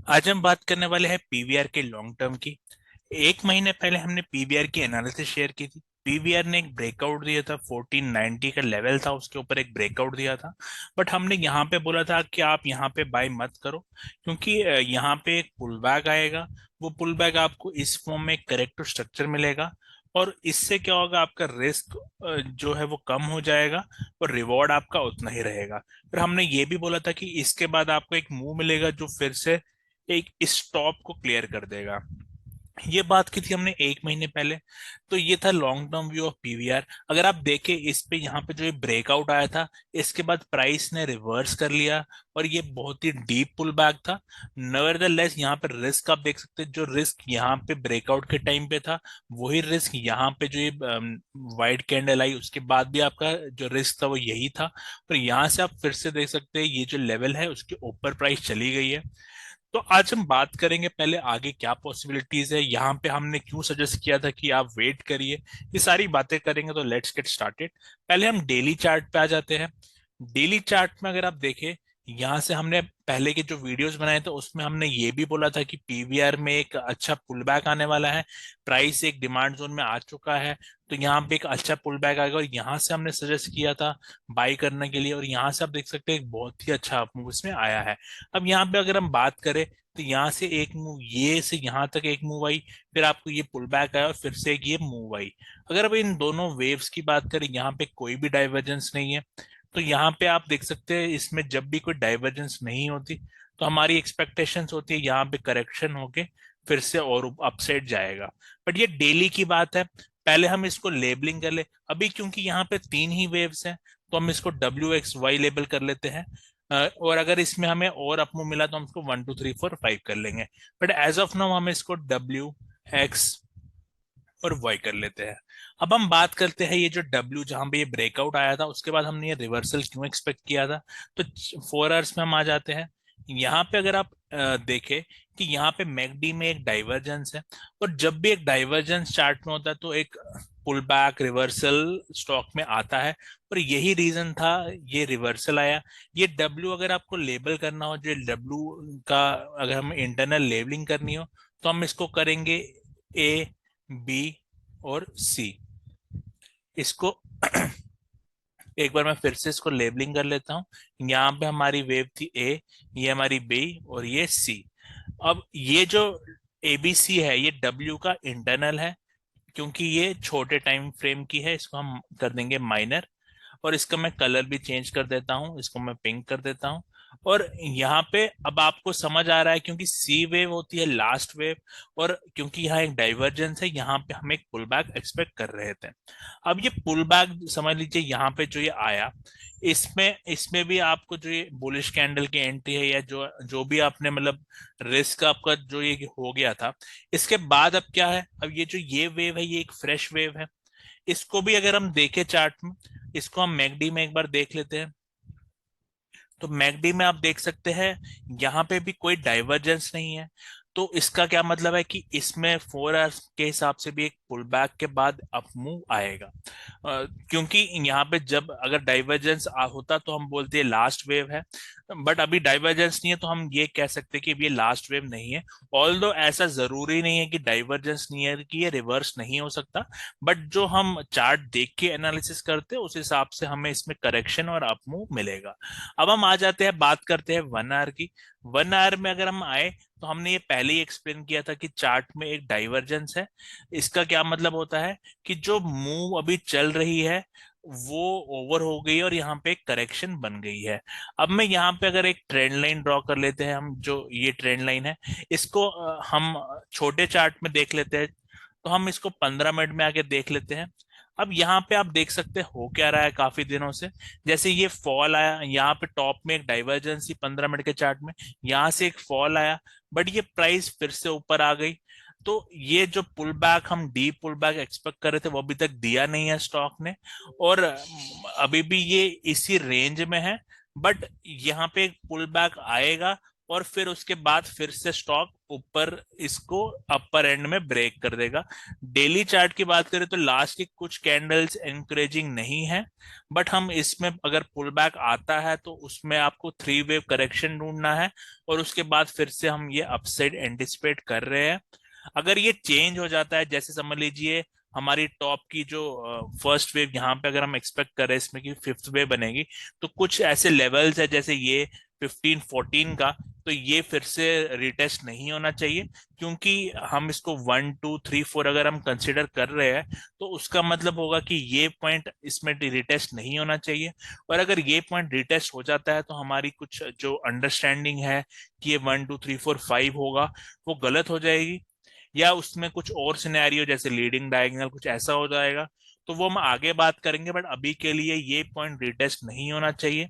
आज हम बात करने वाले हैं पीवीआर के लॉन्ग टर्म की। एक महीने पहले हमने पीवीआर की एनालिसिस शेयर की थी। पीवीआर ने एक ब्रेकआउट दिया था, 1490 का लेवल था, उसके ऊपर एक ब्रेकआउट दिया था। बट हमने यहाँ पे बोला था कि आप यहाँ पे बाय मत करो, क्योंकि यहाँ पे एक पुल बैक आएगा। वो पुल बैक आपको इस फॉर्म में करेक्टिव स्ट्रक्चर मिलेगा, और इससे क्या होगा, आपका रिस्क जो है वो कम हो जाएगा, और रिवॉर्ड आपका उतना ही रहेगा। फिर हमने ये भी बोला था कि इसके बाद आपको एक मूव मिलेगा जो फिर से एक स्टॉप को क्लियर कर देगा। ये बात की थी हमने एक महीने पहले। तो ये था long term view of PVR. अगर आप देखें इस पे, यहाँ पे जो ये ब्रेकआउट आया था, इसके बाद प्राइस ने रिवर्स कर लिया, और ये बहुत ही डीप पुल बैक था। नवरदलेस यहाँ पे रिस्क आप देख सकते हैं, जो रिस्क यहाँ पे ब्रेकआउट के टाइम पे था, वही रिस्क यहाँ पे जो ये वाइट कैंडल आई उसके बाद भी आपका जो रिस्क था वो यही था। पर यहाँ से आप फिर से देख सकते हैं ये जो लेवल है उसके ऊपर प्राइस चली गई है। तो आज हम बात करेंगे पहले आगे क्या पॉसिबिलिटीज है, यहाँ पे हमने क्यों सजेस्ट किया था कि आप वेट करिए, ये सारी बातें करेंगे। तो लेट्स गेट स्टार्टेड। पहले हम डेली चार्ट पे आ जाते हैं। डेली चार्ट में अगर आप देखें, यहाँ से हमने पहले के जो वीडियोस बनाए थे उसमें हमने ये भी बोला था कि पीवीआर में एक अच्छा पुल बैक आने वाला है। प्राइस एक डिमांड जोन में आ चुका है, तो यहाँ पे एक अच्छा पुल बैक आएगा, और यहाँ से हमने सजेस्ट किया था बाई करने के लिए। और यहाँ से आप देख सकते हैं एक बहुत ही अच्छा मूव इसमें आया है। अब यहाँ पे अगर हम बात करें, तो यहाँ से एक मूव, ये से यहाँ तक एक मूव आई, फिर आपको ये पुल बैक आया, और फिर से एक ये मूव आई। अगर अब इन दोनों वेव्स की बात करें, यहाँ पे कोई भी डाइवर्जेंस नहीं है। तो यहाँ पे आप देख सकते हैं इसमें जब भी कोई डाइवर्जेंस नहीं होती, तो हमारी एक्सपेक्टेशंस होती है यहाँ पे करेक्शन होके फिर से और अपसाइड जाएगा। बट ये डेली की बात है। पहले हम इसको लेबलिंग कर ले। अभी क्योंकि यहाँ पे तीन ही वेव्स हैं, तो हम इसको WXY लेबल कर लेते हैं। और अगर इसमें हमें और अपमूव मिला तो हम इसको 1 2 3 4 5 कर लेंगे। बट एज ऑफ नाउ हम इसको WX और वाई कर लेते हैं। अब हम बात करते हैं ये जो W जहां पे ये ब्रेकआउट आया था, उसके बाद हमने ये रिवर्सल क्यों एक्सपेक्ट किया था। तो 4 आवर्स में हम आ जाते हैं। यहाँ पे अगर आप देखें कि यहाँ पे मैकडी में एक डाइवर्जेंस है, और जब भी एक डाइवर्जेंस चार्ट में होता है तो एक पुल बैक रिवर्सल स्टॉक में आता है। और यही रीजन था, ये रिवर्सल आया। ये W अगर आपको लेबल करना हो, जो W का अगर हम इंटरनल लेबलिंग करनी हो, तो हम इसको करेंगे A, B और C। इसको एक बार मैं फिर से इसको लेबलिंग कर लेता हूँ। यहाँ पे हमारी वेव थी A, ये हमारी B और ये C। अब ये जो ABC है ये W का इंटरनल है, क्योंकि ये छोटे टाइम फ्रेम की है, इसको हम कर देंगे माइनर। और इसका मैं कलर भी चेंज कर देता हूँ, इसको मैं पिंक कर देता हूँ। और यहाँ पे अब आपको समझ आ रहा है, क्योंकि सी वेव होती है लास्ट वेव, और क्योंकि यहाँ एक डाइवर्जेंस है, यहाँ पे हम एक पुल बैक एक्सपेक्ट कर रहे थे। अब ये पुल बैक समझ लीजिए, यहाँ पे जो ये आया, इसमें इसमें भी आपको जो ये बुलिश कैंडल की एंट्री है, या जो जो भी आपने मतलब रिस्क आपका जो ये हो गया था, इसके बाद अब क्या है, अब ये जो ये वेव है ये एक फ्रेश वेव है। इसको भी अगर हम देखें चार्ट में, इसको हम मैकडी में एक बार देख लेते हैं। तो मैकडी में आप देख सकते हैं यहाँ पे भी कोई डाइवर्जेंस नहीं है। तो इसका क्या मतलब है कि इसमें 4 आवर्स के हिसाब से भी एक पुल बैक के बाद अप मूव आएगा। क्योंकि यहाँ पे जब अगर डाइवर्जेंस होता तो हम बोलते हैं लास्ट वेव है। बट अभी डाइवर्जेंस नहीं है, तो हम ये कह सकते हैं कि ये लास्ट वेव नहीं है। ऑल्दो ऐसा जरूरी नहीं है कि डाइवर्जेंस नहीं है कि ये रिवर्स नहीं हो सकता। बट जो हम चार्ट देख के एनालिसिस करते हैं उस हिसाब से हमें इसमें करेक्शन और अप मूव मिलेगा। अब हम आ जाते हैं, बात करते हैं 1 आवर की। 1 आवर में अगर हम आए, तो हमने ये पहले ही एक्सप्लेन किया था कि चार्ट में एक डाइवर्जेंस है। इसका क्या मतलब होता है कि जो मूव अभी चल रही है वो ओवर हो गई है, और यहाँ पे एक करेक्शन बन गई है। अब मैं यहाँ पे अगर एक ट्रेंड लाइन ड्रॉ कर लेते हैं हम, जो ये ट्रेंड लाइन है, इसको हम छोटे चार्ट में देख लेते हैं। तो हम इसको 15 मिनट में आके देख लेते हैं। अब यहाँ पे आप देख सकते हैं हो क्या रहा है काफी दिनों से। जैसे ये फॉल आया, यहाँ पे टॉप में एक डाइवर्जेंसी 15 मिनट के चार्ट में, यहाँ से एक फॉल आया, बट ये प्राइस फिर से ऊपर आ गई। तो ये जो पुल बैक, हम डीप पुल बैक एक्सपेक्ट कर रहे थे, वो अभी तक दिया नहीं है स्टॉक ने। और अभी भी ये इसी रेंज में है। बट यहाँ पे एक पुल बैक आएगा, और फिर उसके बाद फिर से स्टॉक ऊपर इसको अपर एंड में ब्रेक कर देगा। डेली चार्ट की बात करें तो लास्ट की कुछ कैंडल्स एनकरेजिंग नहीं है, बट हम इसमें अगर पुल बैक आता है तो उसमें आपको थ्री वेव करेक्शन ढूंढना है, और उसके बाद फिर से हम ये अपसाइड एंटिसिपेट कर रहे हैं। अगर ये चेंज हो जाता है, जैसे समझ लीजिए हमारी टॉप की जो फर्स्ट वेव यहाँ पे अगर हम एक्सपेक्ट कर रहे हैं इसमें कि फिफ्थ वेव बनेगी, तो कुछ ऐसे लेवल्स है जैसे ये 15-14 का, तो ये फिर से रिटेस्ट नहीं होना चाहिए। क्योंकि हम इसको 1 2 3 4 अगर हम कंसिडर कर रहे हैं, तो उसका मतलब होगा कि ये पॉइंट इसमें रिटेस्ट नहीं होना चाहिए। और अगर ये पॉइंट रिटेस्ट हो जाता है तो हमारी कुछ जो अंडरस्टैंडिंग है कि ये 1 2 3 4 5 होगा, वो गलत हो जाएगी, या उसमें कुछ और सिनेरियो जैसे लीडिंग डायगोनल कुछ ऐसा हो जाएगा, तो वो हम आगे बात करेंगे। बट अभी के लिए ये पॉइंट रिटेस्ट नहीं होना चाहिए।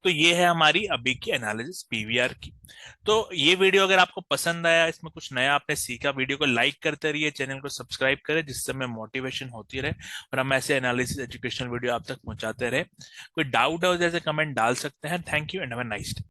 तो ये है हमारी अभी की एनालिसिस पीवीआर की। तो ये वीडियो अगर आपको पसंद आया, इसमें कुछ नया आपने सीखा, वीडियो को लाइक करते रहिए, चैनल को सब्सक्राइब करें, जिससे हमें मोटिवेशन होती रहे और हम ऐसे एनालिसिस एजुकेशनल वीडियो आप तक पहुंचाते रहे। कोई डाउट है जैसे कमेंट डाल सकते हैं। Thank you and have a nice day.